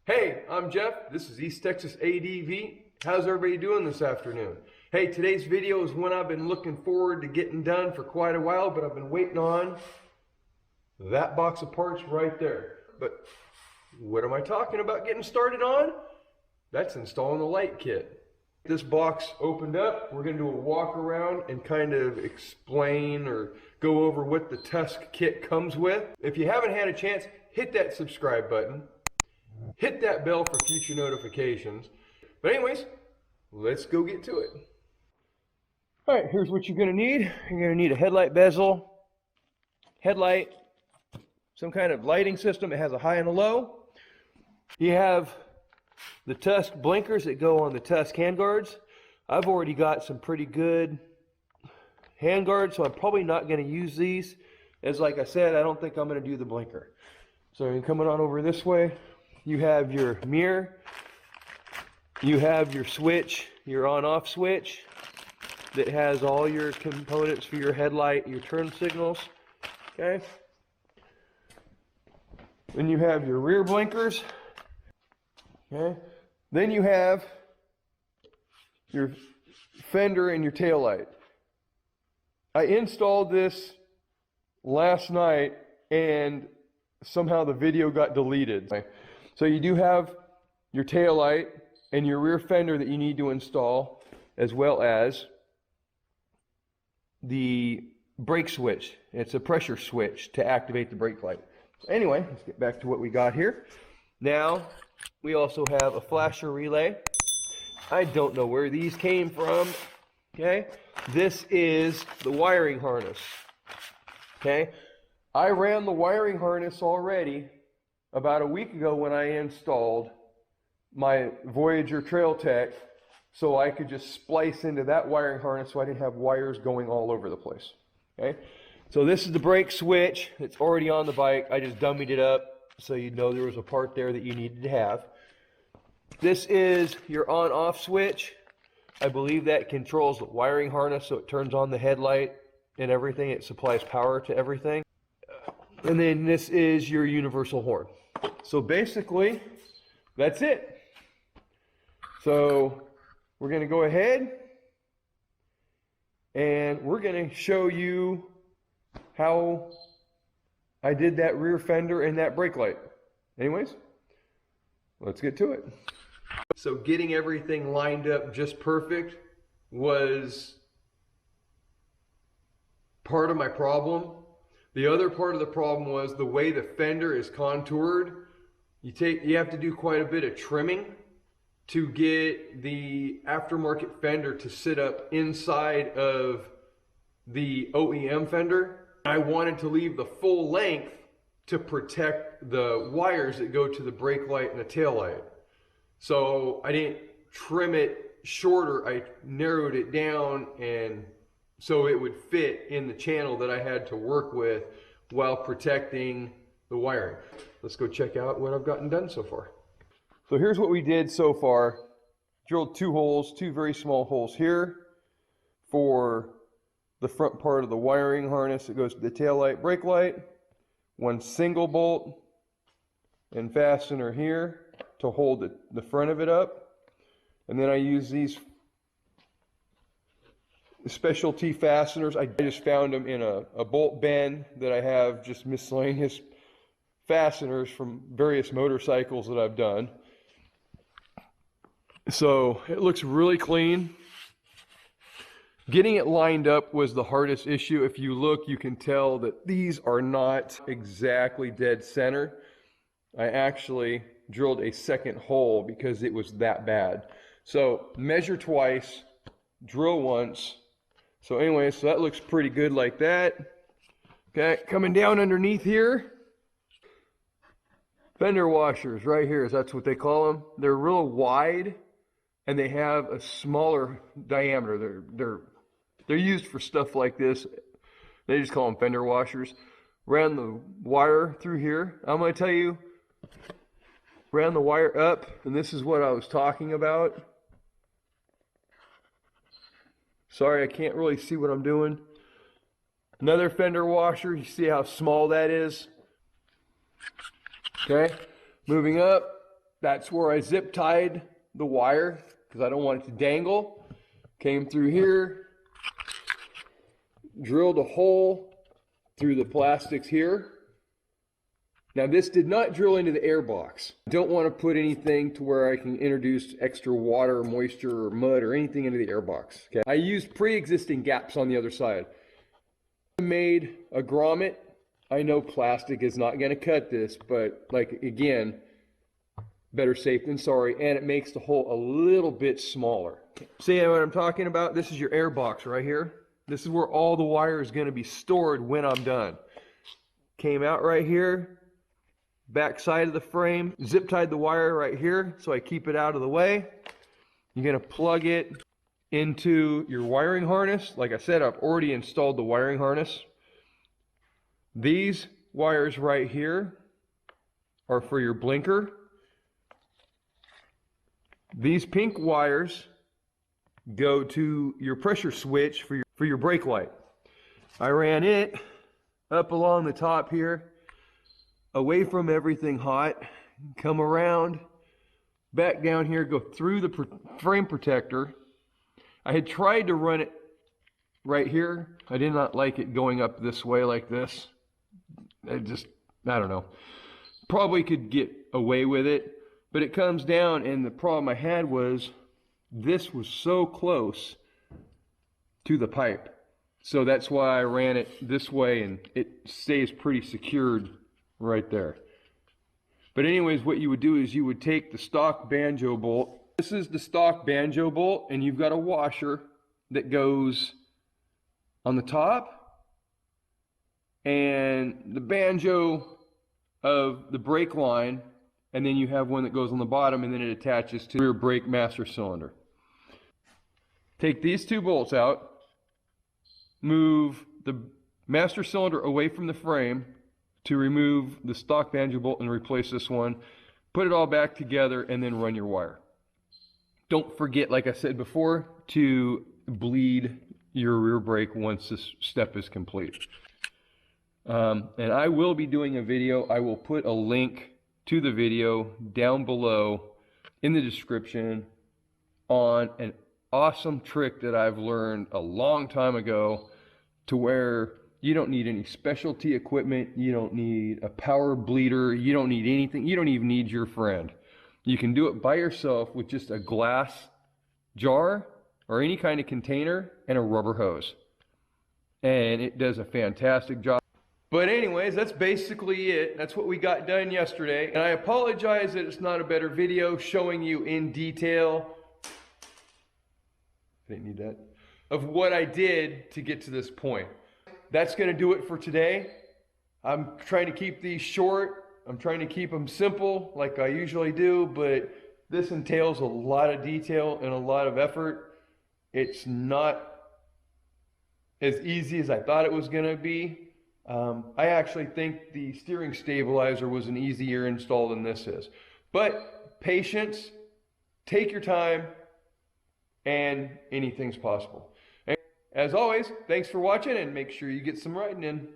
Hey, I'm Jeff. This is East Texas ADV. How's everybody doing this afternoon? Hey, today's video is one I've been looking forward to getting done for quite a while, but I've been waiting on that box of parts right there. But what am I talking about getting started on? That's installing the light kit. This box opened up. We're going to do a walk around and kind of explain or go over what the Tusk kit comes with. If you haven't had a chance, hit that subscribe button. Hit that bell for future notifications. But anyways, let's go get to it. All right, here's what you're going to need. You're going to need a headlight bezel, headlight, some kind of lighting system. It has a high and a low. You have the Tusk blinkers that go on the Tusk handguards. I've already got some pretty good handguards, so I'm probably not going to use these. As like I said, I don't think I'm going to do the blinker. So you're coming on over this way. You have your mirror, you have your switch, your on-off switch that has all your components for your headlight, your turn signals, okay? Then you have your rear blinkers, okay? Then you have your fender and your tail light. I installed this last night and somehow the video got deleted. So you do have your tail light and your rear fender that you need to install, as well as the brake switch. It's a pressure switch to activate the brake light. Anyway, let's get back to what we got here. Now, we also have a flasher relay. I don't know where these came from, okay? This is the wiring harness, okay? I ran the wiring harness already about a week ago when I installed my Voyager Trail Tech, so I could just splice into that wiring harness so I didn't have wires going all over the place. Okay, so this is the brake switch. It's already on the bike. I just dummied it up so you know there was a part there that you needed to have. This is your on-off switch. I believe that controls the wiring harness, so it turns on the headlight and everything. It supplies power to everything. And then this is your universal horn. So basically, that's it. So we're going to go ahead and we're going to show you how I did that rear fender and that brake light. Anyways, let's get to it. So getting everything lined up just perfect was part of my problem. The other part of the problem was the way the fender is contoured. You have to do quite a bit of trimming to get the aftermarket fender to sit up inside of the OEM fender. I wanted to leave the full length to protect the wires that go to the brake light and the tail light. So I didn't trim it shorter, I narrowed it down and so it would fit in the channel that I had to work with while protecting the wiring. Let's go check out what I've gotten done so far. So here's what we did so far. Drilled two holes, two very small holes here for the front part of the wiring harness that goes to the tail light, brake light. One single bolt and fastener here to hold the front of it up. And then I use these specialty fasteners. I just found them in a bolt bin that I have, just miscellaneous fasteners from various motorcycles that I've done. So it looks really clean. Getting it lined up was the hardest issue. If you look, you can tell that these are not exactly dead center. I actually drilled a second hole because it was that bad. So measure twice, drill once. So anyway, so that looks pretty good like that. Okay, coming down underneath here, Fender washers right here, that's what they call them. They're real wide and they have a smaller diameter. They're used for stuff like this. They just call them fender washers. Ran the wire through here. I'm going to tell you, ran the wire up, and this is what I was talking about. Sorry, I can't really see what I'm doing. Another fender washer. You see how small that is? Okay, moving up, that's where I zip tied the wire because I don't want it to dangle. Came through here, drilled a hole through the plastics here. Now this did not drill into the air box. I don't want to put anything to where I can introduce extra water or moisture or mud or anything into the air box. Okay? I used pre-existing gaps on the other side. I made a grommet. I know plastic is not going to cut this, but like again, better safe than sorry, and it makes the hole a little bit smaller. See what I'm talking about? This is your air box right here. This is where all the wire is going to be stored when I'm done. Came out right here, back side of the frame, zip tied the wire right here so I keep it out of the way. You're going to plug it into your wiring harness. Like I said, I've already installed the wiring harness. These wires right here are for your blinker. These pink wires go to your pressure switch for your brake light. I ran it up along the top here, away from everything hot, come around, back down here, go through the frame protector. I had tried to run it right here. I did not like it going up this way like this. I don't know. Probably could get away with it, but it comes down, and the problem I had was this was so close to the pipe. So that's why I ran it this way, and it stays pretty secured right there. But anyways, what you would do is you would take the stock banjo bolt. This is the stock banjo bolt, and you've got a washer that goes on the top and the banjo of the brake line, and then you have one that goes on the bottom, and then it attaches to your brake master cylinder. Take these two bolts out, move the master cylinder away from the frame to remove the stock banjo bolt and replace this one. Put it all back together and then run your wire. Don't forget, like I said before, to bleed your rear brake once this step is complete. And I will be doing a video. I will put a link to the video down below in the description on an awesome trick that I've learned a long time ago, to where you don't need any specialty equipment, you don't need a power bleeder, you don't need anything, you don't even need your friend. You can do it by yourself with just a glass jar or any kind of container and a rubber hose. And it does a fantastic job. But anyways, that's basically it. That's what we got done yesterday. And I apologize that it's not a better video showing you in detail, I didn't need that, of what I did to get to this point. That's going to do it for today. I'm trying to keep these short. I'm trying to keep them simple like I usually do, but this entails a lot of detail and a lot of effort. It's not as easy as I thought it was going to be. I actually think the steering stabilizer was an easier install than this is. But patience, take your time, and anything's possible. And as always, thanks for watching, and make sure you get some riding in.